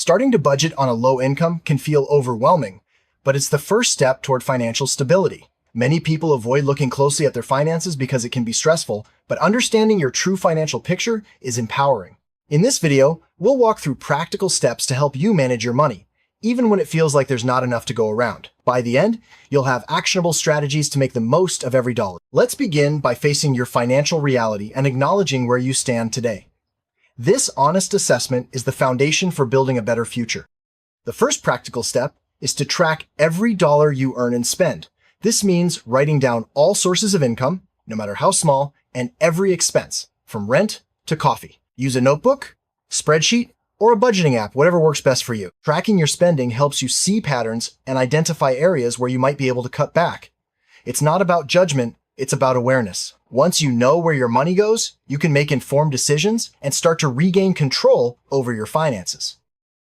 Starting to budget on a low income can feel overwhelming, but it's the first step toward financial stability. Many people avoid looking closely at their finances because it can be stressful, but understanding your true financial picture is empowering. In this video, we'll walk through practical steps to help you manage your money, even when it feels like there's not enough to go around. By the end, you'll have actionable strategies to make the most of every dollar. Let's begin by facing your financial reality and acknowledging where you stand today. This honest assessment is the foundation for building a better future. The first practical step is to track every dollar you earn and spend. This means writing down all sources of income, no matter how small, and every expense, from rent to coffee. Use a notebook, spreadsheet, or a budgeting app, whatever works best for you. Tracking your spending helps you see patterns and identify areas where you might be able to cut back. It's not about judgment, it's about awareness. Once you know where your money goes, you can make informed decisions and start to regain control over your finances.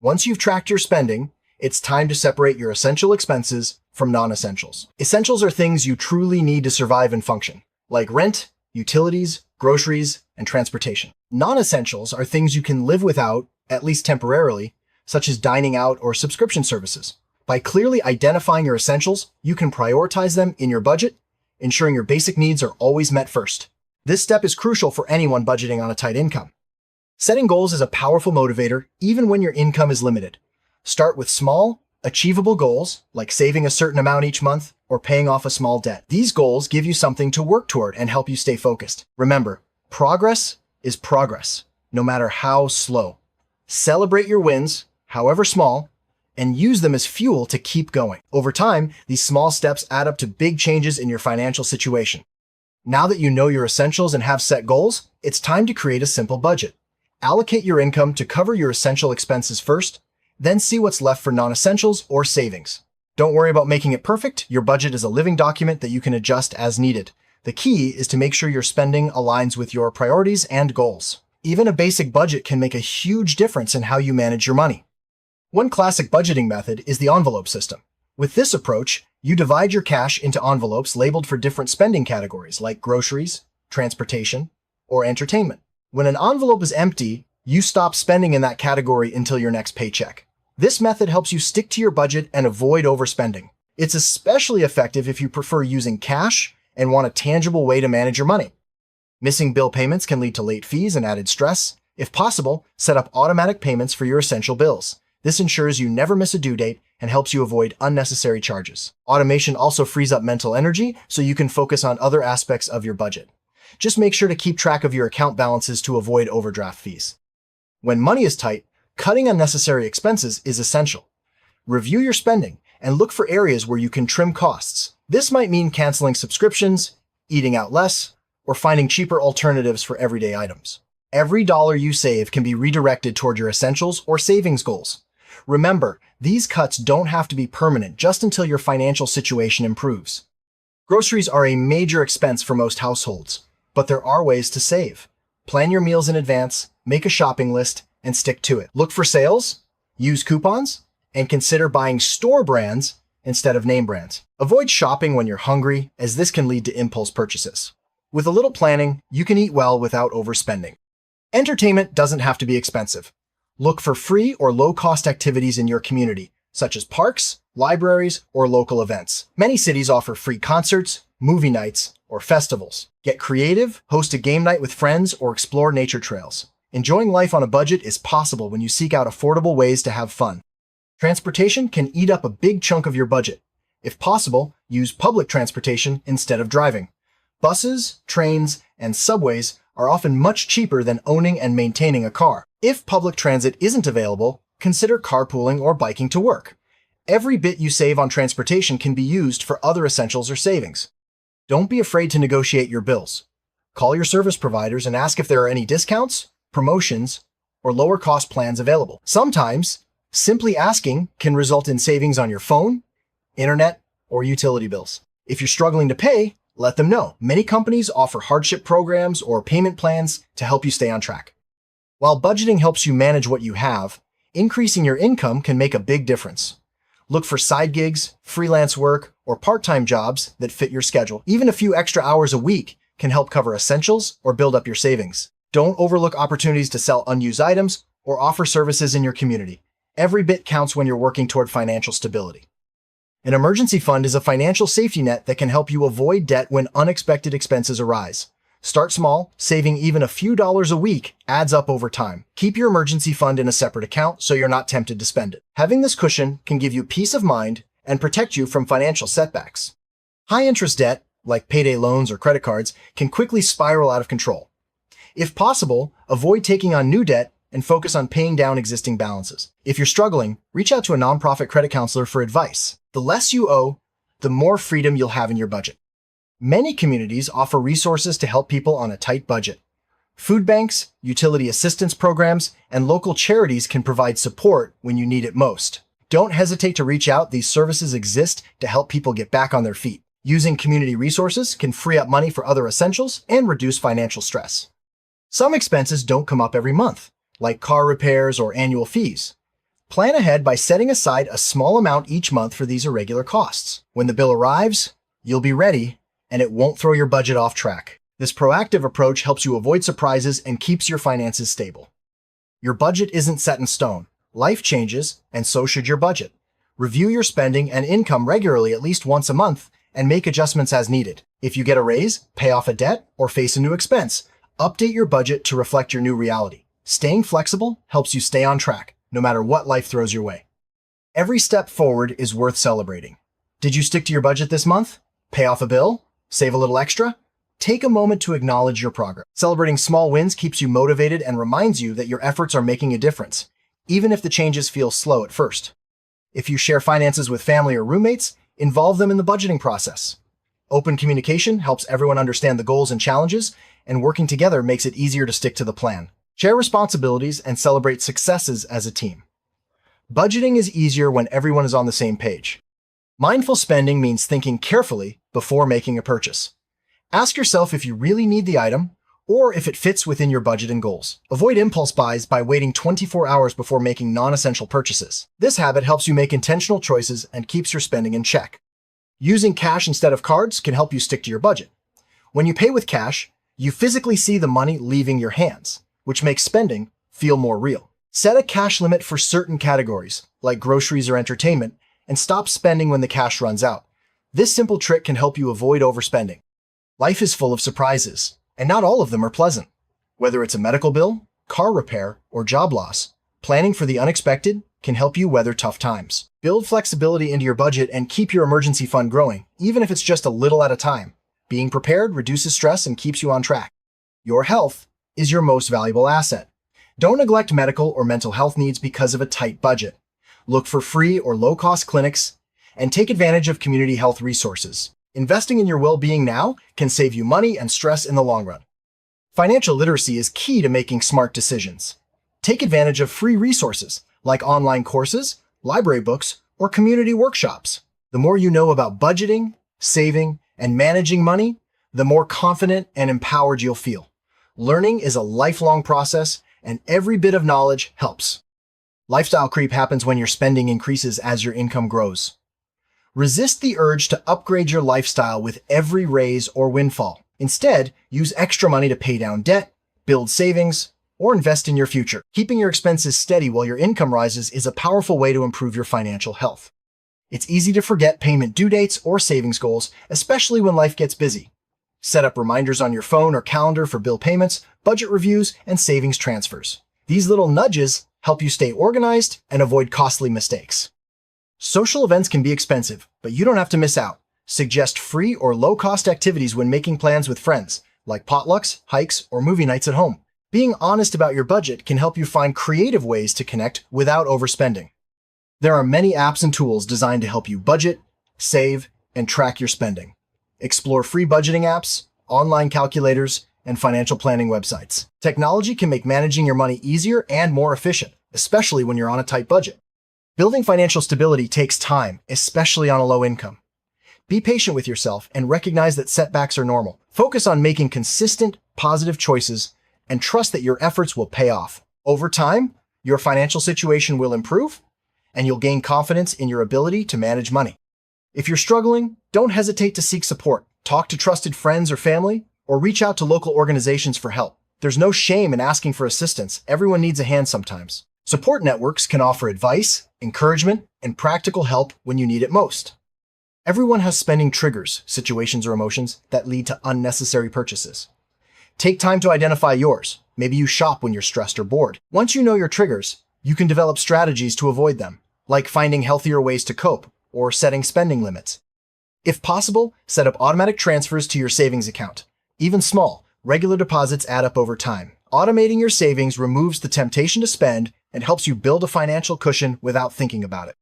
Once you've tracked your spending, it's time to separate your essential expenses from non-essentials. Essentials are things you truly need to survive and function, like rent, utilities, groceries, and transportation. Non-essentials are things you can live without, at least temporarily, such as dining out or subscription services. By clearly identifying your essentials, you can prioritize them in your budget, ensuring your basic needs are always met first. This step is crucial for anyone budgeting on a tight income. Setting goals is a powerful motivator, even when your income is limited. Start with small, achievable goals, like saving a certain amount each month or paying off a small debt. These goals give you something to work toward and help you stay focused. Remember, progress is progress, no matter how slow. Celebrate your wins, however small, and use them as fuel to keep going. Over time, these small steps add up to big changes in your financial situation. Now that you know your essentials and have set goals, it's time to create a simple budget. Allocate your income to cover your essential expenses first, then see what's left for non-essentials or savings. Don't worry about making it perfect. Your budget is a living document that you can adjust as needed. The key is to make sure your spending aligns with your priorities and goals. Even a basic budget can make a huge difference in how you manage your money. One classic budgeting method is the envelope system. With this approach, you divide your cash into envelopes labeled for different spending categories like groceries, transportation, or entertainment. When an envelope is empty, you stop spending in that category until your next paycheck. This method helps you stick to your budget and avoid overspending. It's especially effective if you prefer using cash and want a tangible way to manage your money. Missing bill payments can lead to late fees and added stress. If possible, set up automatic payments for your essential bills. This ensures you never miss a due date and helps you avoid unnecessary charges. Automation also frees up mental energy so you can focus on other aspects of your budget. Just make sure to keep track of your account balances to avoid overdraft fees. When money is tight, cutting unnecessary expenses is essential. Review your spending and look for areas where you can trim costs. This might mean canceling subscriptions, eating out less, or finding cheaper alternatives for everyday items. Every dollar you save can be redirected toward your essentials or savings goals. Remember, these cuts don't have to be permanent just until your financial situation improves. Groceries are a major expense for most households, but there are ways to save. Plan your meals in advance, make a shopping list, and stick to it. Look for sales, use coupons, and consider buying store brands instead of name brands. Avoid shopping when you're hungry, as this can lead to impulse purchases. With a little planning, you can eat well without overspending. Entertainment doesn't have to be expensive. Look for free or low-cost activities in your community, such as parks, libraries, or local events. Many cities offer free concerts, movie nights, or festivals. Get creative, host a game night with friends, or explore nature trails. Enjoying life on a budget is possible when you seek out affordable ways to have fun. Transportation can eat up a big chunk of your budget. If possible, use public transportation instead of driving. Buses, trains, and subways are often much cheaper than owning and maintaining a car. If public transit isn't available, consider carpooling or biking to work. Every bit you save on transportation can be used for other essentials or savings. Don't be afraid to negotiate your bills. Call your service providers and ask if there are any discounts, promotions, or lower cost plans available. Sometimes, simply asking can result in savings on your phone, internet, or utility bills. If you're struggling to pay, let them know. Many companies offer hardship programs or payment plans to help you stay on track. While budgeting helps you manage what you have, increasing your income can make a big difference. Look for side gigs, freelance work, or part-time jobs that fit your schedule. Even a few extra hours a week can help cover essentials or build up your savings. Don't overlook opportunities to sell unused items or offer services in your community. Every bit counts when you're working toward financial stability. An emergency fund is a financial safety net that can help you avoid debt when unexpected expenses arise. Start small, saving even a few dollars a week adds up over time. Keep your emergency fund in a separate account so you're not tempted to spend it. Having this cushion can give you peace of mind and protect you from financial setbacks. High-interest debt, like payday loans or credit cards, can quickly spiral out of control. If possible, avoid taking on new debt and focus on paying down existing balances. If you're struggling, reach out to a nonprofit credit counselor for advice. The less you owe, the more freedom you'll have in your budget. Many communities offer resources to help people on a tight budget. Food banks, utility assistance programs, and local charities can provide support when you need it most. Don't hesitate to reach out. These services exist to help people get back on their feet. Using community resources can free up money for other essentials and reduce financial stress. Some expenses don't come up every month, like car repairs or annual fees. Plan ahead by setting aside a small amount each month for these irregular costs. When the bill arrives, you'll be ready, and it won't throw your budget off track. This proactive approach helps you avoid surprises and keeps your finances stable. Your budget isn't set in stone. Life changes, and so should your budget. Review your spending and income regularly at least once a month and make adjustments as needed. If you get a raise, pay off a debt, or face a new expense, update your budget to reflect your new reality. Staying flexible helps you stay on track, no matter what life throws your way. Every step forward is worth celebrating. Did you stick to your budget this month? Pay off a bill? Save a little extra? Take a moment to acknowledge your progress. Celebrating small wins keeps you motivated and reminds you that your efforts are making a difference, even if the changes feel slow at first. If you share finances with family or roommates, involve them in the budgeting process. Open communication helps everyone understand the goals and challenges, and working together makes it easier to stick to the plan. Share responsibilities and celebrate successes as a team. Budgeting is easier when everyone is on the same page. Mindful spending means thinking carefully before making a purchase. Ask yourself if you really need the item or if it fits within your budget and goals. Avoid impulse buys by waiting 24 hours before making non-essential purchases. This habit helps you make intentional choices and keeps your spending in check. Using cash instead of cards can help you stick to your budget. When you pay with cash, you physically see the money leaving your hands, which makes spending feel more real. Set a cash limit for certain categories, like groceries or entertainment, and stop spending when the cash runs out. This simple trick can help you avoid overspending. Life is full of surprises, and not all of them are pleasant. Whether it's a medical bill, car repair, or job loss, planning for the unexpected can help you weather tough times. Build flexibility into your budget and keep your emergency fund growing, even if it's just a little at a time. Being prepared reduces stress and keeps you on track. Your health is your most valuable asset. Don't neglect medical or mental health needs because of a tight budget. Look for free or low-cost clinics and take advantage of community health resources. Investing in your well-being now can save you money and stress in the long run. Financial literacy is key to making smart decisions. Take advantage of free resources like online courses, library books, or community workshops. The more you know about budgeting, saving, and managing money, the more confident and empowered you'll feel. Learning is a lifelong process, and every bit of knowledge helps. Lifestyle creep happens when your spending increases as your income grows. Resist the urge to upgrade your lifestyle with every raise or windfall. Instead, use extra money to pay down debt, build savings, or invest in your future. Keeping your expenses steady while your income rises is a powerful way to improve your financial health. It's easy to forget payment due dates or savings goals, especially when life gets busy. Set up reminders on your phone or calendar for bill payments, budget reviews, and savings transfers. These little nudges help you stay organized and avoid costly mistakes. Social events can be expensive, but you don't have to miss out. Suggest free or low-cost activities when making plans with friends, like potlucks, hikes, or movie nights at home. Being honest about your budget can help you find creative ways to connect without overspending. There are many apps and tools designed to help you budget, save, and track your spending. Explore free budgeting apps, online calculators, and financial planning websites. Technology can make managing your money easier and more efficient, especially when you're on a tight budget. Building financial stability takes time, especially on a low income. Be patient with yourself and recognize that setbacks are normal. Focus on making consistent, positive choices and trust that your efforts will pay off. Over time, your financial situation will improve and you'll gain confidence in your ability to manage money. If you're struggling, don't hesitate to seek support. Talk to trusted friends or family, or reach out to local organizations for help. There's no shame in asking for assistance. Everyone needs a hand sometimes. Support networks can offer advice, encouragement, and practical help when you need it most. Everyone has spending triggers, situations, or emotions that lead to unnecessary purchases. Take time to identify yours. Maybe you shop when you're stressed or bored. Once you know your triggers, you can develop strategies to avoid them, like finding healthier ways to cope or setting spending limits. If possible, set up automatic transfers to your savings account. Even small, regular deposits add up over time. Automating your savings removes the temptation to spend and helps you build a financial cushion without thinking about it.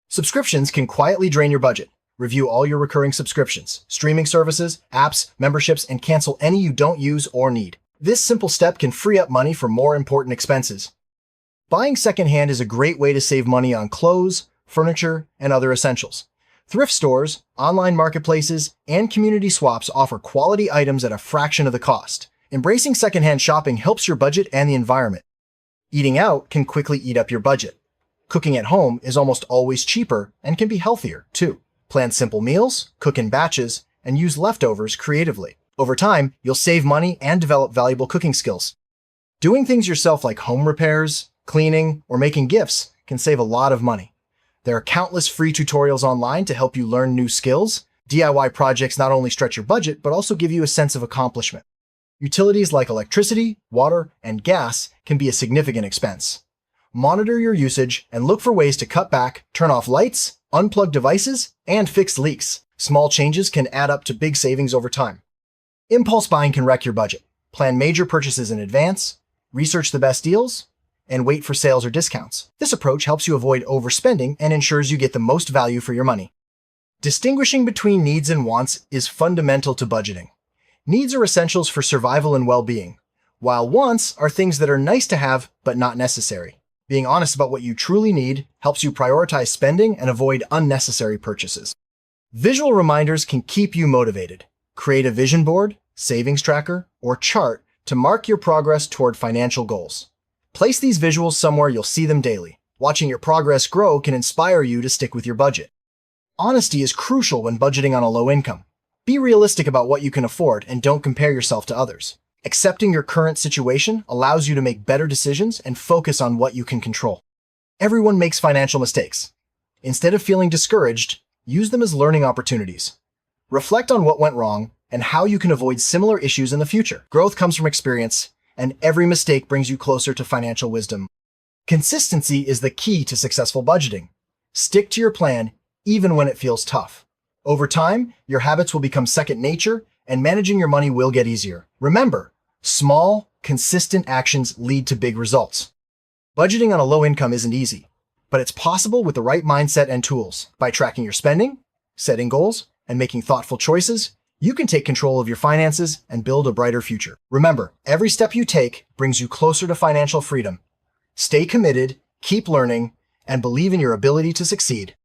Subscriptions can quietly drain your budget. Review all your recurring subscriptions, streaming services, apps, memberships, and cancel any you don't use or need. This simple step can free up money for more important expenses. Buying secondhand is a great way to save money on clothes, furniture, and other essentials. Thrift stores, online marketplaces, and community swaps offer quality items at a fraction of the cost. Embracing secondhand shopping helps your budget and the environment. Eating out can quickly eat up your budget. Cooking at home is almost always cheaper and can be healthier, too. Plan simple meals, cook in batches, and use leftovers creatively. Over time, you'll save money and develop valuable cooking skills. Doing things yourself like home repairs, cleaning, or making gifts can save a lot of money. There are countless free tutorials online to help you learn new skills. DIY projects not only stretch your budget, but also give you a sense of accomplishment. Utilities like electricity, water, and gas can be a significant expense. Monitor your usage and look for ways to cut back, turn off lights, unplug devices, and fix leaks. Small changes can add up to big savings over time. Impulse buying can wreck your budget. Plan major purchases in advance, research the best deals, and wait for sales or discounts. This approach helps you avoid overspending and ensures you get the most value for your money. Distinguishing between needs and wants is fundamental to budgeting. Needs are essentials for survival and well-being, while wants are things that are nice to have but not necessary. Being honest about what you truly need helps you prioritize spending and avoid unnecessary purchases. Visual reminders can keep you motivated. Create a vision board, savings tracker, or chart to mark your progress toward financial goals. Place these visuals somewhere you'll see them daily. Watching your progress grow can inspire you to stick with your budget. Honesty is crucial when budgeting on a low income. Be realistic about what you can afford and don't compare yourself to others. Accepting your current situation allows you to make better decisions and focus on what you can control. Everyone makes financial mistakes. Instead of feeling discouraged, use them as learning opportunities. Reflect on what went wrong and how you can avoid similar issues in the future. Growth comes from experience, and every mistake brings you closer to financial wisdom. Consistency is the key to successful budgeting. Stick to your plan even when it feels tough. Over time, your habits will become second nature, and managing your money will get easier. Remember, small, consistent actions lead to big results. Budgeting on a low income isn't easy, but it's possible with the right mindset and tools. By tracking your spending, setting goals, and making thoughtful choices, you can take control of your finances and build a brighter future. Remember, every step you take brings you closer to financial freedom. Stay committed, keep learning, and believe in your ability to succeed.